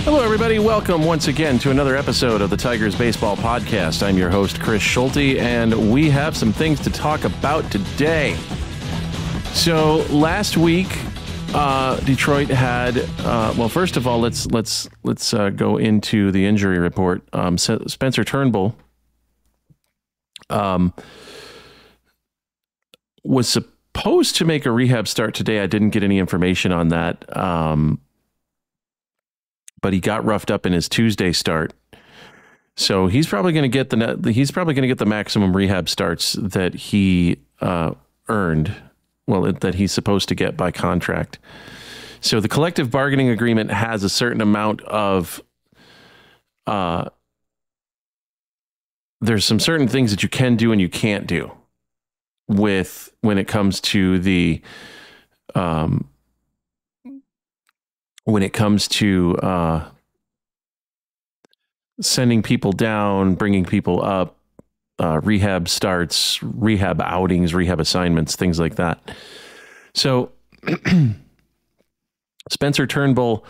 Hello, everybody. Welcome once again to another episode of the Tigers Baseball Podcast. I'm your host, Chris Schulte, and we have some things to talk about today. So last week, Detroit had. Well, first of all, let's go into the injury report. Spencer Turnbull was supposed to make a rehab start today. I didn't get any information on that. But he got roughed up in his Tuesday start, so he's probably going to get the maximum rehab starts that he earned. Well, that he's supposed to get by contract. So the collective bargaining agreement has a certain amount of. There's some certain things that you can do and you can't do when it comes to the. When it comes to sending people down, bringing people up, rehab starts, rehab outings, rehab assignments, things like that. So Spencer Turnbull,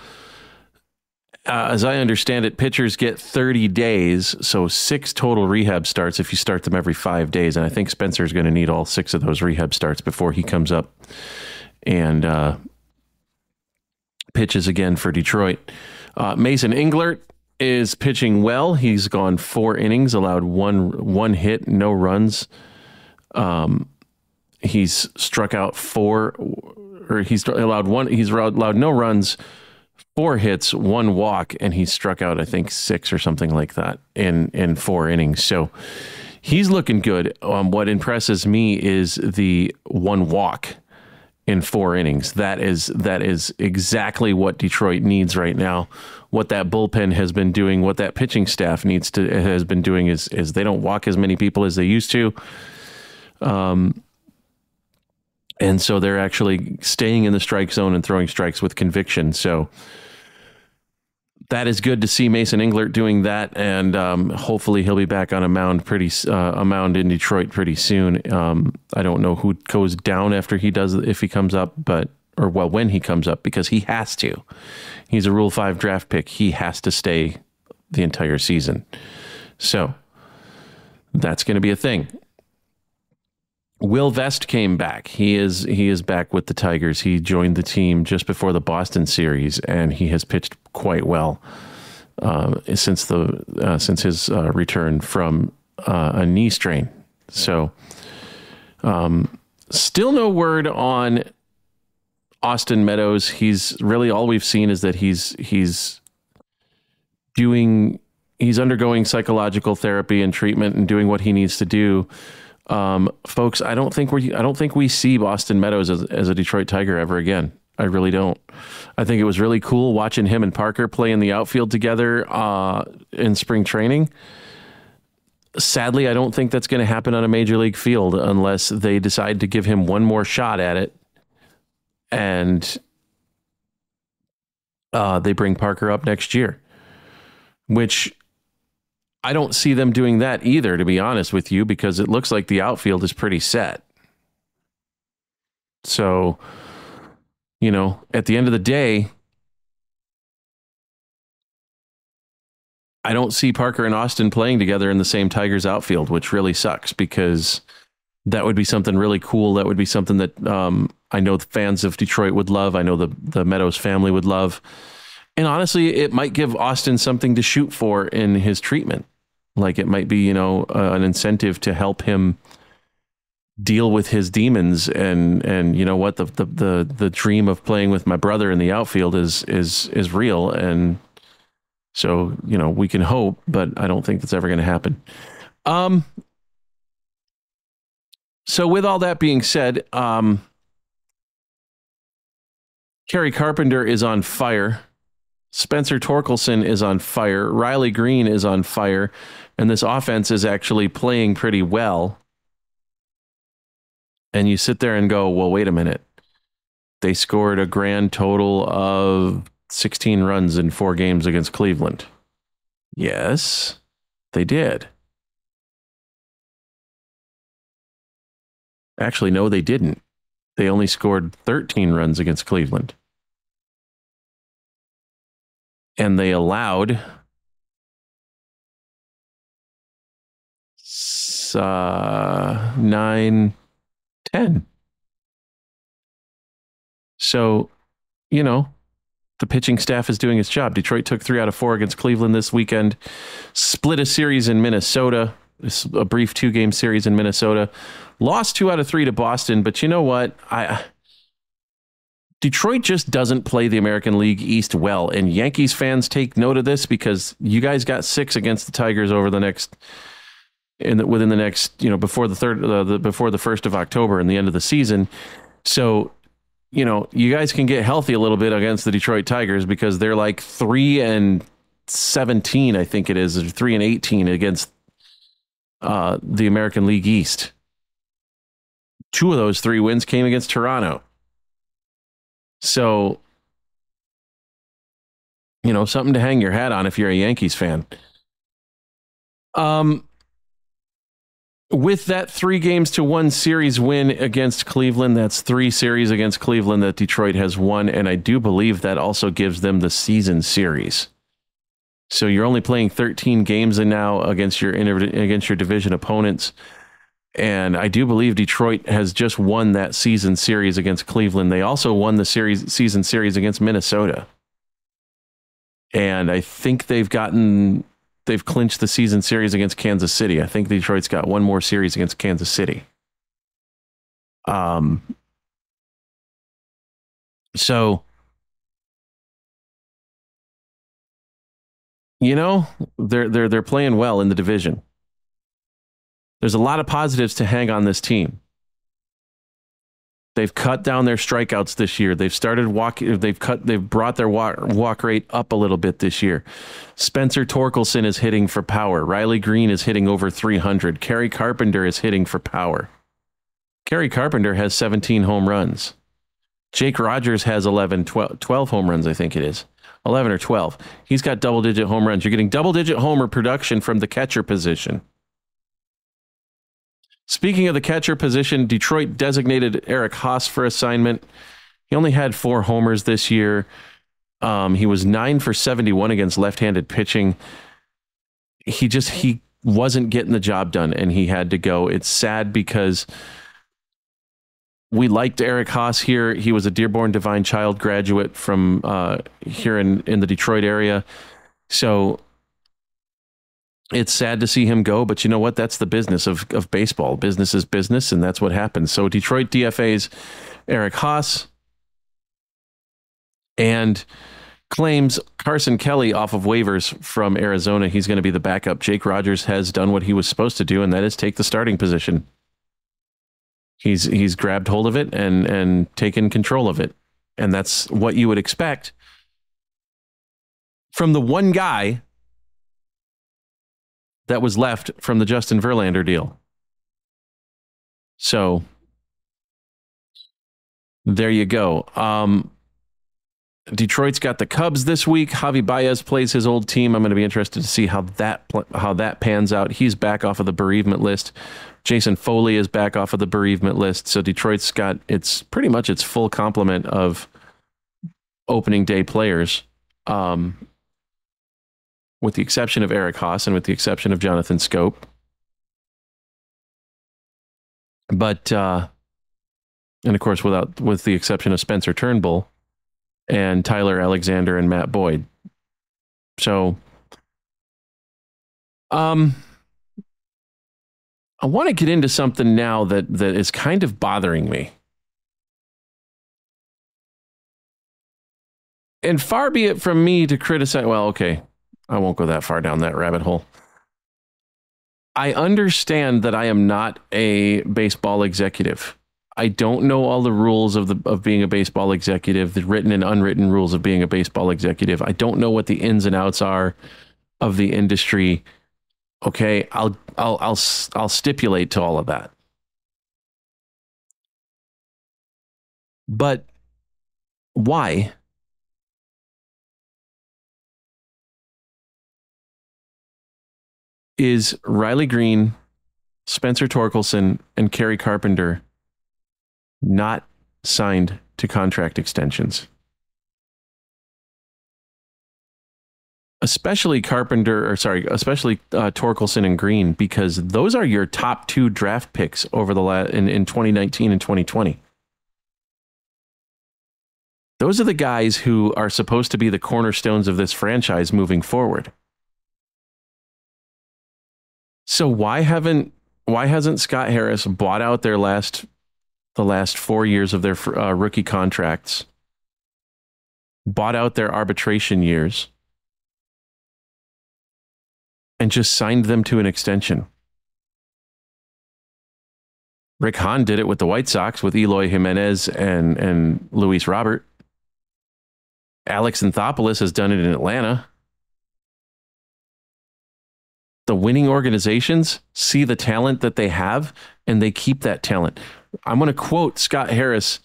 as I understand it, pitchers get 30 days, so 6 total rehab starts if you start them every 5 days. And I think Spencer's going to need all 6 of those rehab starts before he comes up and pitches again for Detroit. Mason Englert is pitching well. He's gone 4 innings, allowed one hit, no runs. He's struck out 4, or he's allowed no runs, 4 hits, 1 walk, and he's struck out, I think, 6 or something like that in 4 innings. So he's looking good. What impresses me is the 1 walk in 4 innings. That is exactly what Detroit needs right now. What that bullpen has been doing, what that pitching staff has been doing is they don't walk as many people as they used to. And so they're actually staying in the strike zone and throwing strikes with conviction. So that is good to see Mason Englert doing that, and hopefully he'll be back on a mound in Detroit pretty soon. I don't know who goes down after he does, if he comes up, when he comes up, because he has to. He's a Rule 5 draft pick. He has to stay the entire season. So that's going to be a thing. Will Vest came back. He is back with the Tigers. He joined the team just before the Boston series, and he has pitched quite well since his return from a knee strain. So, still no word on Austin Meadows. He's really, all we've seen is that he's undergoing psychological therapy and treatment and doing what he needs to do. Folks, I don't think we see Austin Meadows as a Detroit Tiger ever again. I really don't. I think it was really cool watching him and Parker play in the outfield together in spring training. Sadly, I don't think that's going to happen on a major league field unless they decide to give him one more shot at it, and they bring Parker up next year, which I don't see them doing that either, to be honest with you, because it looks like the outfield is pretty set. So, at the end of the day, I don't see Parker and Austin playing together in the same Tigers outfield, which really sucks, because that would be something really cool. That would be something that I know the fans of Detroit would love. I know the Meadows family would love. And honestly, it might give Austin something to shoot for in his treatment. Like, it might be, an incentive to help him deal with his demons. And you know what, the dream of playing with my brother in the outfield is real. And so, we can hope, but I don't think that's ever going to happen. So with all that being said, Kerry Carpenter is on fire. Spencer Torkelson is on fire. Riley Green is on fire. And this offense is actually playing pretty well. And you sit there and go, well, wait a minute. They scored a grand total of 16 runs in 4 games against Cleveland. Yes, they did. Actually, no, they didn't. They only scored 13 runs against Cleveland. and they allowed 9, 10. So, the pitching staff is doing its job. Detroit took 3 out of 4 against Cleveland this weekend, split a series in Minnesota, a brief 2-game series in Minnesota, lost 2 out of 3 to Boston. But you know what? Detroit just doesn't play the American League East well, and Yankees fans take note of this because you guys got 6 against the Tigers over the next, within the next, before the 1st of October and the end of the season. So, you guys can get healthy a little bit against the Detroit Tigers because they're like 3-17, I think it is, or 3-18 against the American League East. 2 of those 3 wins came against Toronto. So, something to hang your hat on if you're a Yankees fan. With that 3-1 series win against Cleveland, that's 3 series against Cleveland that Detroit has won, and I do believe that also gives them the season series. So you're only playing 13 games now against your division opponents. And I do believe Detroit has just won that season series against Cleveland. They also won the season series against Minnesota. And I think they've clinched the season series against Kansas City. I think Detroit's got one more series against Kansas City. So, they're playing well in the division. There's a lot of positives to hang on this team. They've cut down their strikeouts this year. They've started walking. They've brought their walk rate up a little bit this year. Spencer Torkelson is hitting for power. Riley Green is hitting over 300. Kerry Carpenter is hitting for power. Kerry Carpenter has 17 home runs. Jake Rogers has 12 home runs, I think it is. 11 or 12. He's got double-digit home runs. You're getting double-digit homer production from the catcher position. Speaking of the catcher position, Detroit designated Eric Haas for assignment. He only had 4 homers this year. He was 9 for 71 against left-handed pitching. He wasn't getting the job done, and he had to go. It's sad because we liked Eric Haas here. He was a Dearborn Divine Child graduate from here in the Detroit area. So it's sad to see him go, but you know what? That's the business of baseball. Business is business, and that's what happens. So Detroit DFA's Eric Haas and claims Carson Kelly off of waivers from Arizona. He's going to be the backup. Jake Rogers has done what he was supposed to do, and that is take the starting position. He's grabbed hold of it and taken control of it. And that's what you would expect from the one guy that was left from the Justin Verlander deal. So there you go. Detroit's got the Cubs this week. Javi Baez plays his old team. I'm going to be interested to see how that pans out. He's back off of the bereavement list. Jason Foley is back off of the bereavement list. So Detroit's got pretty much its full complement of opening day players, with the exception of Eric Haas and with the exception of Jonathan Scope. But and of course with the exception of Spencer Turnbull and Tyler Alexander and Matt Boyd. So I want to get into something now that is kind of bothering me. And far be it from me to criticize. Well, okay, I won't go that far down that rabbit hole. I understand that I am not a baseball executive. I don't know all the rules of being a baseball executive, the written and unwritten rules of being a baseball executive. I don't know what the ins and outs are of the industry. Okay, I'll stipulate to all of that. But why? Is Riley Green, Spencer Torkelson, and Kerry Carpenter not signed to contract extensions? especially Torkelson and Green, because those are your top two draft picks over in 2019 and 2020. Those are the guys who are supposed to be the cornerstones of this franchise moving forward. So why hasn't Scott Harris bought out the last 4 years of their rookie contracts, bought out their arbitration years, and just signed them to an extension? Rick Hahn did it with the White Sox with Eloy Jimenez and Luis Robert. Alex Anthopoulos has done it in Atlanta. The winning organizations see the talent that they have, and they keep that talent. I'm going to quote Scott Harris.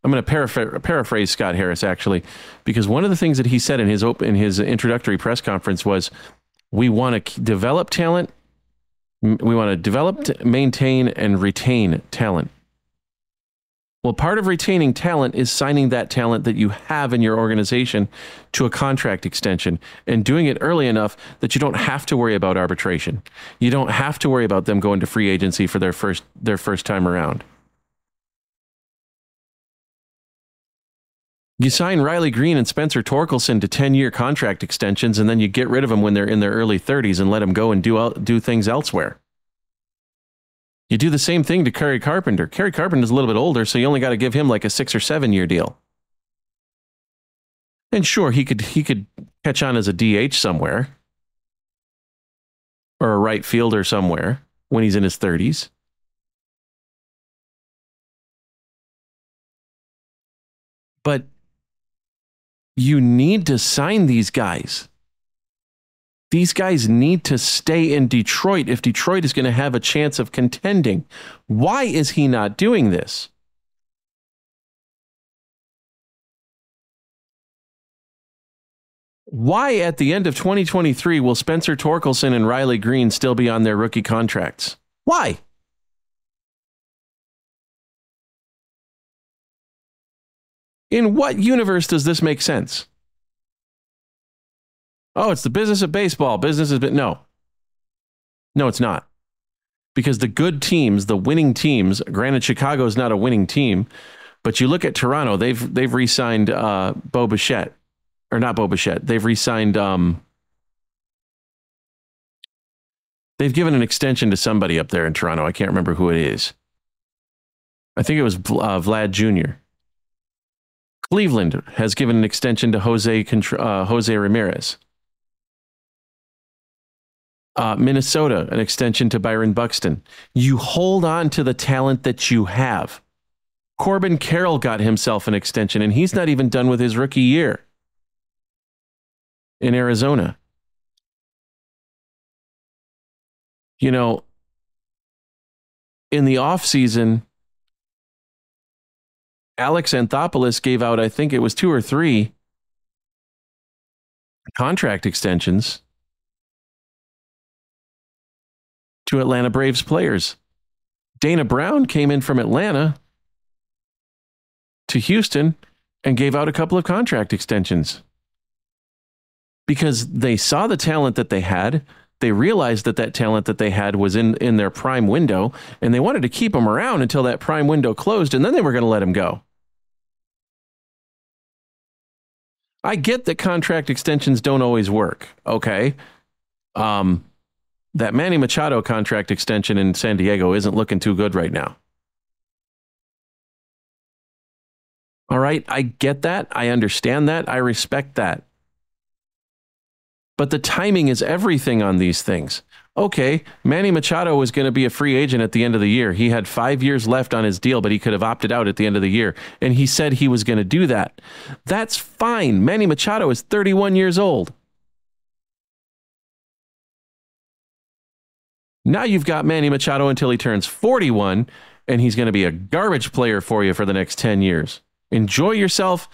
I'm going to paraphrase Scott Harris, actually, because one of the things that he said in his introductory press conference was, we want to develop talent. We want to develop, maintain, and retain talent. Well, part of retaining talent is signing that talent that you have in your organization to a contract extension and doing it early enough that you don't have to worry about arbitration. You don't have to worry about them going to free agency for their first time around. You sign Riley Green and Spencer Torkelson to 10-year contract extensions, and then you get rid of them when they're in their early 30s and let them go and do things elsewhere. You do the same thing to Kerry Carpenter. Kerry Carpenter's a little bit older, so you only got to give him like a 6 or 7 year deal. And sure, he could catch on as a DH somewhere, or a right fielder somewhere when he's in his 30s. But you need to sign these guys. These guys need to stay in Detroit if Detroit is going to have a chance of contending. Why is he not doing this? Why at the end of 2023 will Spencer Torkelson and Riley Green still be on their rookie contracts? Why? In what universe does this make sense? Oh, it's the business of baseball. No, it's not. Because the good teams, the winning teams, granted Chicago is not a winning team, but you look at Toronto, they've re-signed Bo Bichette, or not Bo Bichette. They've re-signed. They've given an extension to somebody up there in Toronto. I can't remember who it is. I think it was Vlad Jr. Cleveland has given an extension to Jose Ramirez. Minnesota, an extension to Byron Buxton. You hold on to the talent that you have. Corbin Carroll got himself an extension, and he's not even done with his rookie year in Arizona. You know, in the offseason, Alex Anthopoulos gave out, I think it was 2 or 3 contract extensions to Atlanta Braves players. Dana Brown came in from Atlanta to Houston and gave out a couple of contract extensions because they saw the talent that they had. They realized that talent that they had was in their prime window, and they wanted to keep them around until that prime window closed, and then they were going to let them go. I get that contract extensions don't always work, okay? That Manny Machado contract extension in San Diego isn't looking too good right now. All right, I get that. I understand that. I respect that. But the timing is everything on these things. Okay, Manny Machado was going to be a free agent at the end of the year. He had 5 years left on his deal, but he could have opted out at the end of the year. And he said he was going to do that. That's fine. Manny Machado is 31 years old. Now you've got Manny Machado until he turns 41, and he's going to be a garbage player for you for the next 10 years. Enjoy yourself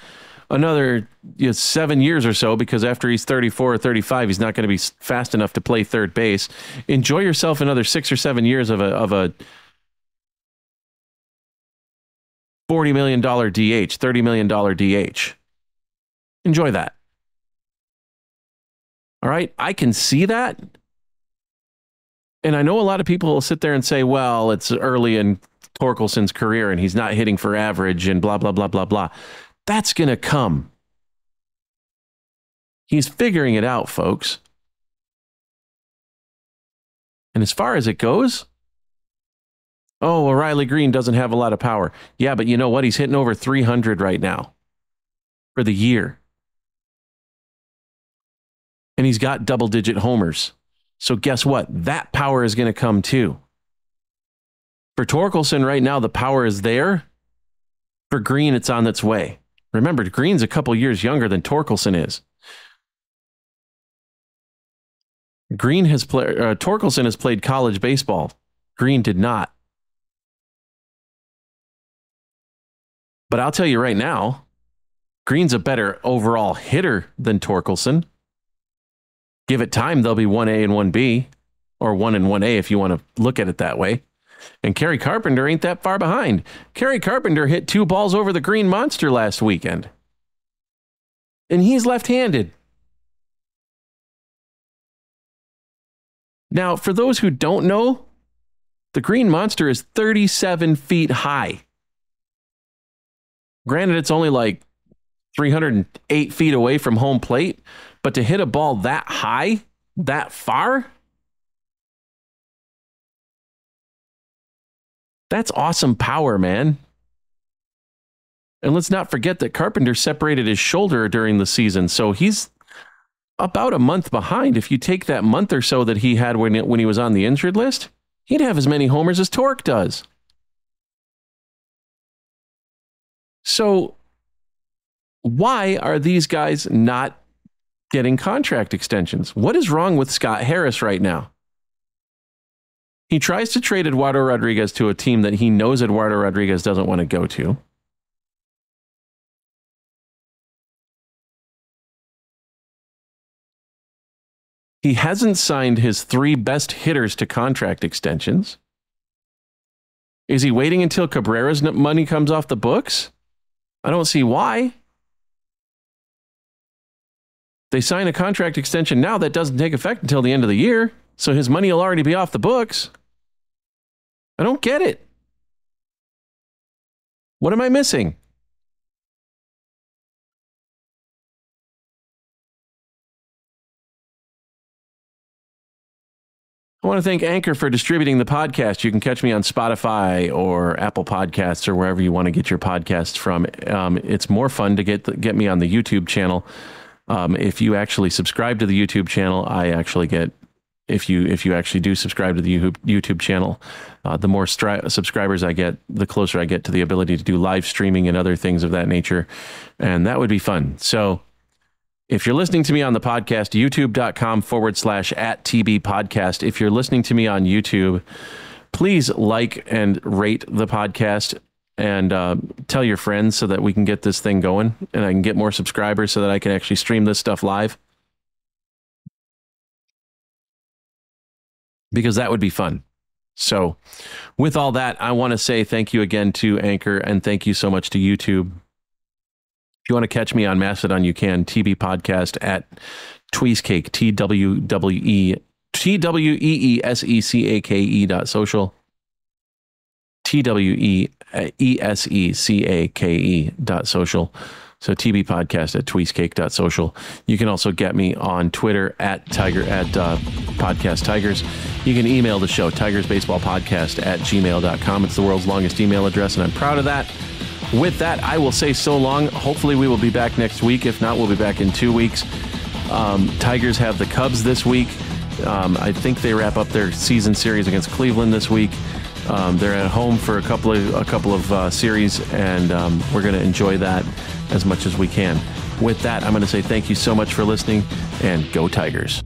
another 7 years or so, because after he's 34 or 35, he's not going to be fast enough to play third base. Enjoy yourself another 6 or 7 years of a $40 million DH, $30 million DH. Enjoy that. All right. I can see that. And I know a lot of people will sit there and say, well, it's early in Torkelson's career and he's not hitting for average and blah, blah, blah, blah, blah. That's going to come. He's figuring it out, folks. And as far as it goes, oh, well, Riley Green doesn't have a lot of power. Yeah, but you know what? He's hitting over 300 right now for the year. And he's got double-digit homers. So guess what? That power is going to come too. For Torkelson right now, the power is there. For Green, it's on its way. Remember, Green's a couple years younger than Torkelson is. Torkelson has played college baseball. Green did not. But I'll tell you right now, Green's a better overall hitter than Torkelson. Give it time, they'll be 1A and 1B, or 1 and 1A if you want to look at it that way. And Kerry Carpenter ain't that far behind. Kerry Carpenter hit 2 balls over the Green Monster last weekend. And he's left-handed. Now, for those who don't know, the Green Monster is 37 feet high. Granted, it's only like 308 feet away from home plate, but to hit a ball that high, that far, that's awesome power, man. And let's not forget that Carpenter separated his shoulder during the season, so he's about a month behind. If you take that month or so that he had when he was on the injured list, he'd have as many homers as Torque does. So why are these guys not getting contract extensions? What is wrong with Scott Harris right now? He tries to trade Eduardo Rodriguez to a team that he knows Eduardo Rodriguez doesn't want to go to. He hasn't signed his 3 best hitters to contract extensions. Is he waiting until Cabrera's money comes off the books? I don't see why. They sign a contract extension now that doesn't take effect until the end of the year, so his money will already be off the books. I don't get it. What am I missing? I want to thank Anchor for distributing the podcast. You can catch me on Spotify or Apple Podcasts or wherever you want to get your podcasts from. It's more fun to get me on the YouTube channel. If you actually subscribe to the YouTube channel, I actually get, if you actually do subscribe to the YouTube channel, the more subscribers I get, the closer I get to the ability to do live streaming and other things of that nature. And that would be fun. So if you're listening to me on the podcast, youtube.com/@TB podcast. If you're listening to me on YouTube, please like and rate the podcast and tell your friends so that we can get this thing going and I can get more subscribers so that I can actually stream this stuff live. Because that would be fun. So with all that, I want to say thank you again to Anchor and thank you so much to YouTube. If you want to catch me on Mastodon, you can. TB Podcast at Tweescake, TWEESECAKE.social. TWEESECAKE.social. So TB Podcast at Tweescake.social. You can also get me on Twitter at Podcast Tigers. You can email the show, tigersbaseballpodcast@gmail.com. It's the world's longest email address, and I'm proud of that. With that, I will say so long. Hopefully we will be back next week. If not, we'll be back in 2 weeks. Tigers have the Cubs this week. I think they wrap up their season series against Cleveland this week. They're at home for a couple of series, and we're going to enjoy that as much as we can. With that, I'm going to say thank you so much for listening, and go Tigers.